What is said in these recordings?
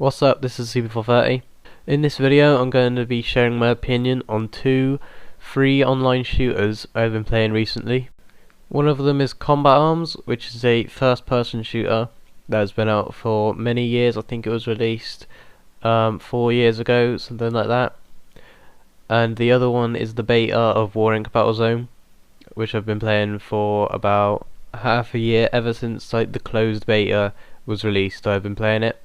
What's up, this is cb430. In this video I'm going to be sharing my opinion on two free online shooters I've been playing recently. One of them is Combat Arms, which is a first person shooter that has been out for many years. I think it was released 4 years ago, something like that. And the other one is the beta of Battlezone, which I've been playing for about half a year. Ever since the closed beta was released, I've been playing it.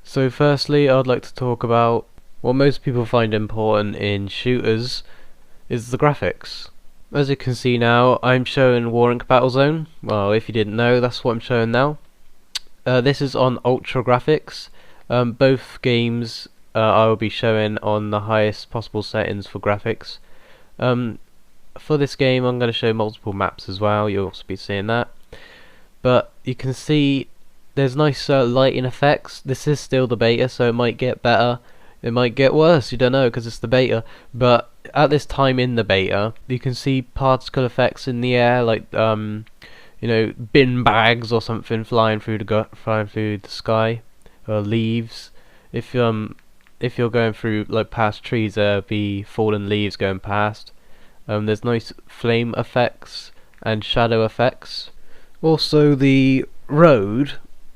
So firstly, I'd like to talk about what most people find important in shooters is the graphics. As you can see now, I'm showing Battlezone. Well, if you didn't know, that's what I'm showing now. This is on ultra graphics. Both games I will be showing on the highest possible settings for graphics. For this game I'm going to show multiple maps as well, you'll also be seeing that. But you can see there's nice lighting effects. This is still the beta, so it might get better, it might get worse, you don't know because it's the beta. But at this time in the beta, you can see particle effects in the air, like bin bags or something flying through the sky, or leaves. If you're going through past trees, there'll be fallen leaves going past. There's nice flame effects and shadow effects. Also, the road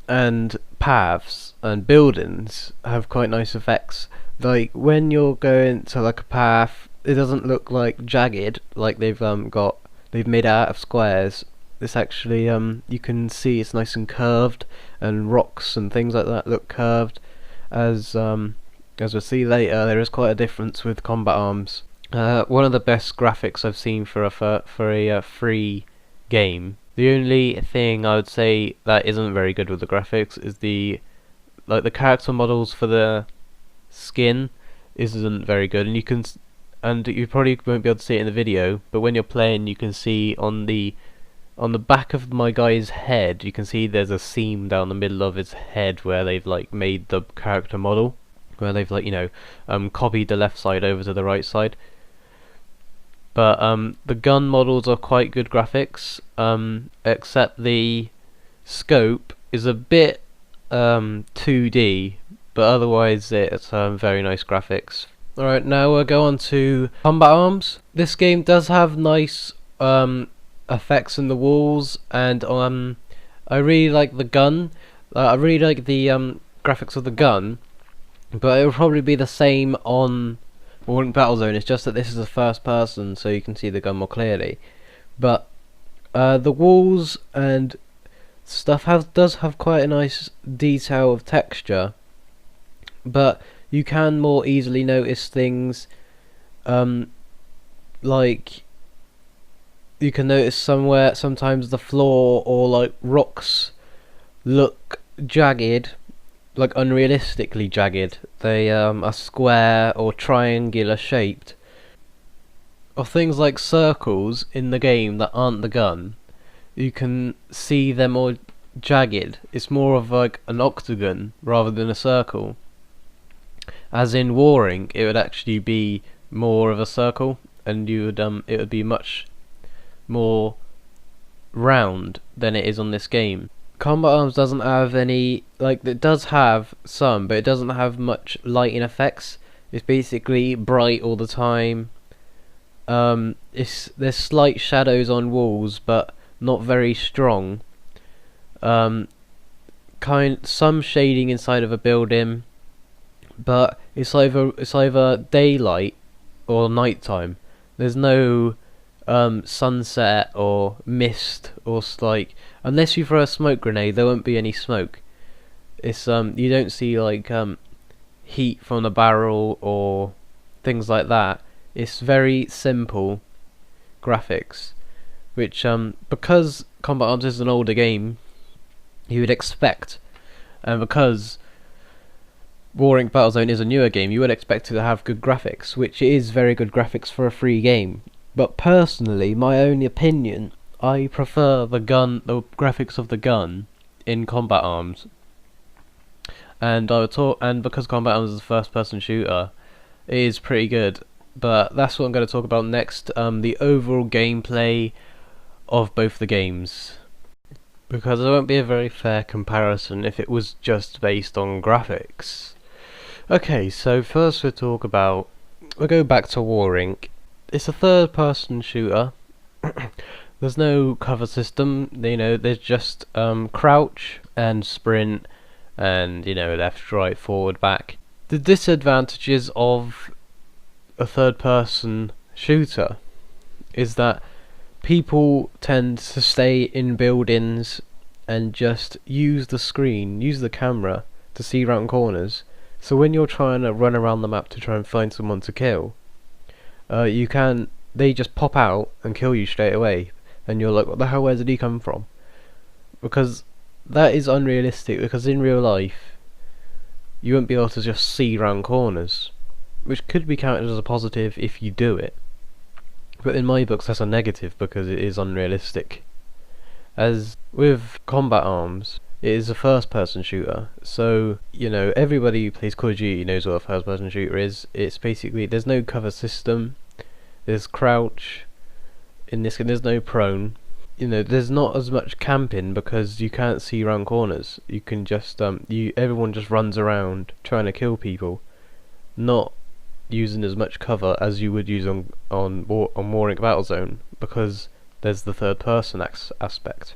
and paths and buildings have quite nice effects. Like when you're going to a path, it doesn't look like jagged, like they've made out of squares. It's actually you can see it's nice and curved, and rocks and things like that look curved. As we'll see later, there is quite a difference with Combat Arms. One of the best graphics I've seen for a free game. The only thing I would say that isn't very good with the graphics is the character models for the skin isn't very good, and you probably won't be able to see it in the video, but when you're playing you can see on the back of my guy's head, you can see there's a seam down the middle of his head where they've made the character model, where they've copied the left side over to the right side. But the gun models are quite good graphics, except the scope is a bit 2D, but otherwise it's very nice graphics. Alright, now we'll go on to Combat Arms. This game does have nice effects in the walls, and I really like the gun. I really like the graphics of the gun, but it will probably be the same on Battlezone. It's just that this is a first person, so you can see the gun more clearly. But the walls and stuff does have quite a nice detail of texture, but you can more easily notice things, like you can notice sometimes the floor or rocks look jagged, unrealistically jagged. They are square or triangular shaped. Or things like circles in the game that aren't the gun, you can see them all jagged. It's more of an octagon rather than a circle. As in Warring, it would actually be more of a circle, and it would be much more round than it is on this game. Combat Arms doesn't have any, it does have some, but it doesn't have much lighting effects. It's basically bright all the time. There's slight shadows on walls, but not very strong. Some shading inside of a building, but it's either daylight or nighttime. There's no sunset or mist, or unless you throw a smoke grenade there won't be any smoke. It's you don't see heat from the barrel or things like that. It's very simple graphics, which because Combat Arms is an older game, you would expect, and because Battlezone is a newer game, you would expect it to have good graphics, which is very good graphics for a free game. But personally, my own opinion, I prefer the graphics of the gun in Combat Arms. And because Combat Arms is a first-person shooter, it is pretty good. But that's what I'm going to talk about next. The overall gameplay of both the games. because it won't be a very fair comparison if it was just based on graphics. Okay, so first we'll go back to War Inc. It's a third-person shooter. There's no cover system, there's just crouch and sprint and, left, right, forward, back. The disadvantages of a third-person shooter is that people tend to stay in buildings and just use the camera to see around corners. So when you're trying to run around the map to try and find someone to kill, they just pop out and kill you straight away, and you're like, what the hell, where did he come from? Because that is unrealistic, because in real life you won't be able to just see around corners, which could be counted as a positive if you do it, but in my books that's a negative because it is unrealistic. As with Combat Arms, it is a first-person shooter, so everybody who plays Call of Duty knows what a first-person shooter is. It's basically, there's no cover system, there's crouch. In this game, there's no prone. There's not as much camping because you can't see around corners. You can just everyone just runs around trying to kill people, not using as much cover as you would use on War Inc. Battlezone, because there's the third-person aspect.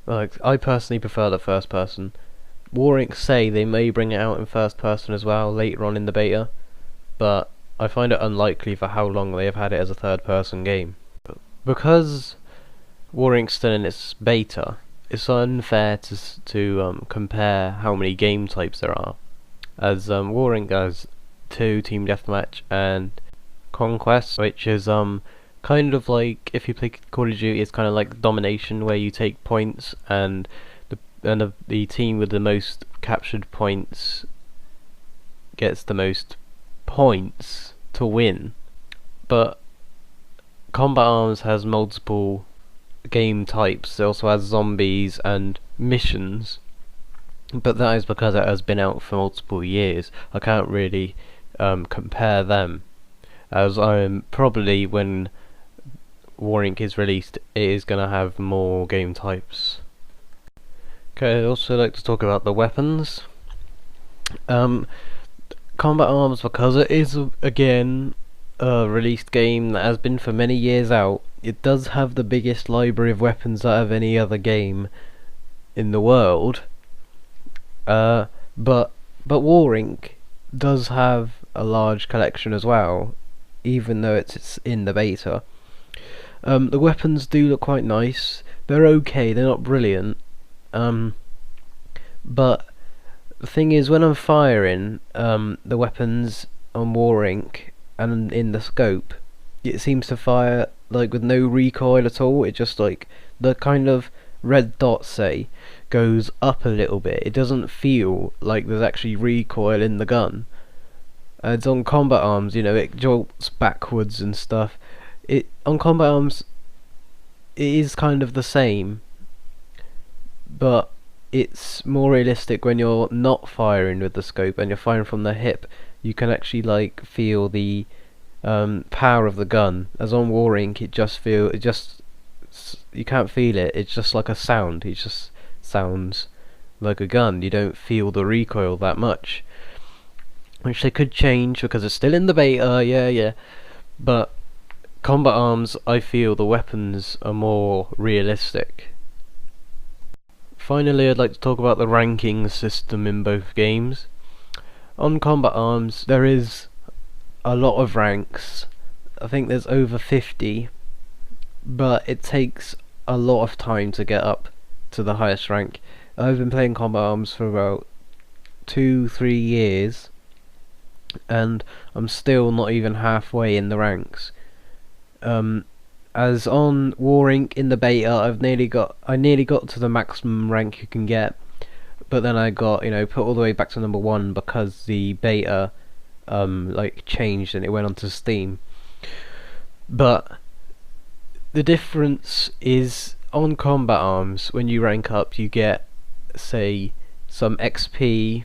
Like, I personally prefer the first person. War Inc. say they may bring it out in first person as well later on in the beta, but I find it unlikely for how long they have had it as a third person game. Because War Inc.'s still in its beta, it's unfair to compare how many game types there are, as War Inc. has 2, Team Deathmatch and Conquest, which is kind of like, if you play Call of Duty, it's kind of like domination, where you take points and the team with the most captured points gets the most points to win. But Combat Arms has multiple game types. It also has zombies and missions, but that is because it has been out for multiple years. I can't really compare them, as probably when War Inc. is released, it is going to have more game types. Okay, I'd also like to talk about the weapons. Combat Arms, because it is again a released game that has been for many years out, it does have the biggest library of weapons out of any other game in the world. But War Inc. does have a large collection as well, even though it's in the beta. The weapons do look quite nice. They're okay, they're not brilliant. But the thing is, when I'm firing the weapons on War Inc. and in the scope, it seems to fire like with no recoil at all. It just, like, the kind of red dot, say, goes up a little bit. It doesn't feel like there's actually recoil in the gun. It's on Combat Arms, it jolts backwards and stuff. On Combat Arms, it is kind of the same, but it's more realistic when you're not firing with the scope and you're firing from the hip. You can actually, like, feel the power of the gun. As on War Inc., you can't feel it. It's just like a sound. It just sounds like a gun. You don't feel the recoil that much, which they could change because it's still in the beta. Yeah. But Combat Arms, I feel the weapons are more realistic. Finally, I'd like to talk about the ranking system in both games. On Combat Arms, there is a lot of ranks. I think there's over 50, but it takes a lot of time to get up to the highest rank. I've been playing Combat Arms for about 2-3 years, and I'm still not even halfway in the ranks. As on War Inc. in the beta, I nearly got to the maximum rank you can get, but then I got put all the way back to number 1 because the beta changed and it went onto Steam. But the difference is, on Combat Arms, when you rank up, you get, say, some XP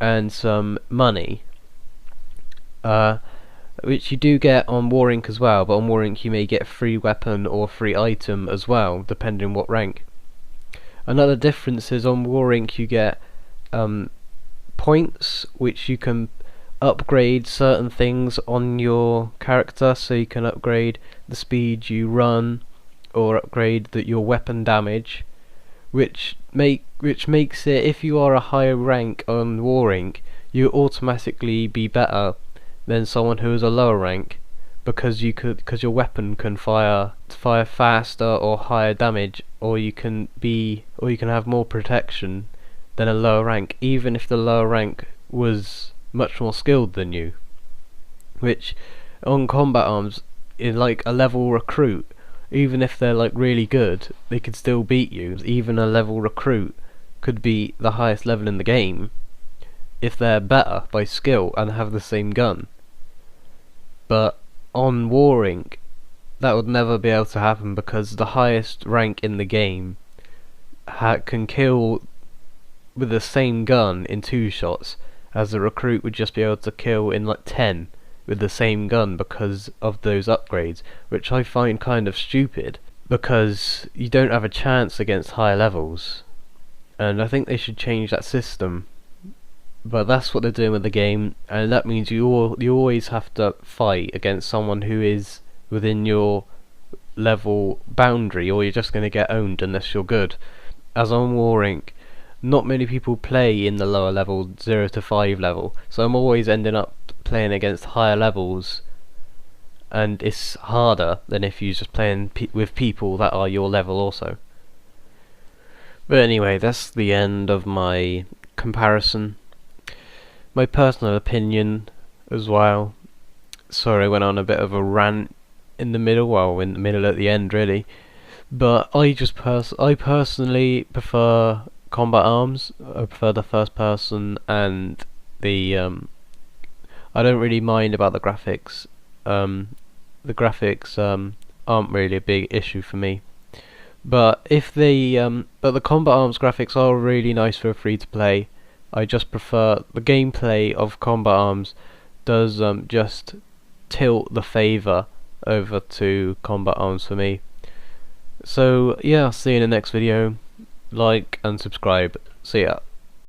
and some money. which you do get on War Inc as well, but on War Inc you may get a free weapon or free item as well, depending on what rank. Another difference is on War Inc you get points which you can upgrade certain things on your character, so you can upgrade the speed you run or upgrade your weapon damage, which makes it, if you are a higher rank on War Inc, you automatically be better than someone who is a lower rank, because your weapon can fire faster or higher damage, or you can have more protection than a lower rank, even if the lower rank was much more skilled than you. Which on combat arms, in like a level recruit, even if they're like really good, they could still beat you. Even a level recruit could be the highest level in the game if they're better by skill and have the same gun. But on War Inc, that would never be able to happen, because the highest rank in the game can kill with the same gun in 2 shots, as a recruit would just be able to kill in like 10 with the same gun because of those upgrades, which I find kind of stupid, because you don't have a chance against higher levels, and I think they should change that system. But that's what they're doing with the game, and that means you always have to fight against someone who is within your level boundary, or you're just going to get owned unless you're good. As on War Inc, not many people play in the lower level, 0 to 5 level, so I'm always ending up playing against higher levels, and it's harder than if you're just playing with people that are your level also. But anyway, that's the end of my comparison. My personal opinion as well. Sorry, I went on a bit of a rant in the middle, well, in the middle at the end really, but I personally prefer combat arms. I prefer the first person, and the I don't really mind about the graphics. The graphics aren't really a big issue for me. But but the combat arms graphics are really nice for a free to play. I just prefer the gameplay of combat arms does just tilt the favour over to combat arms for me. So yeah, I'll see you in the next video. Like and subscribe. See ya.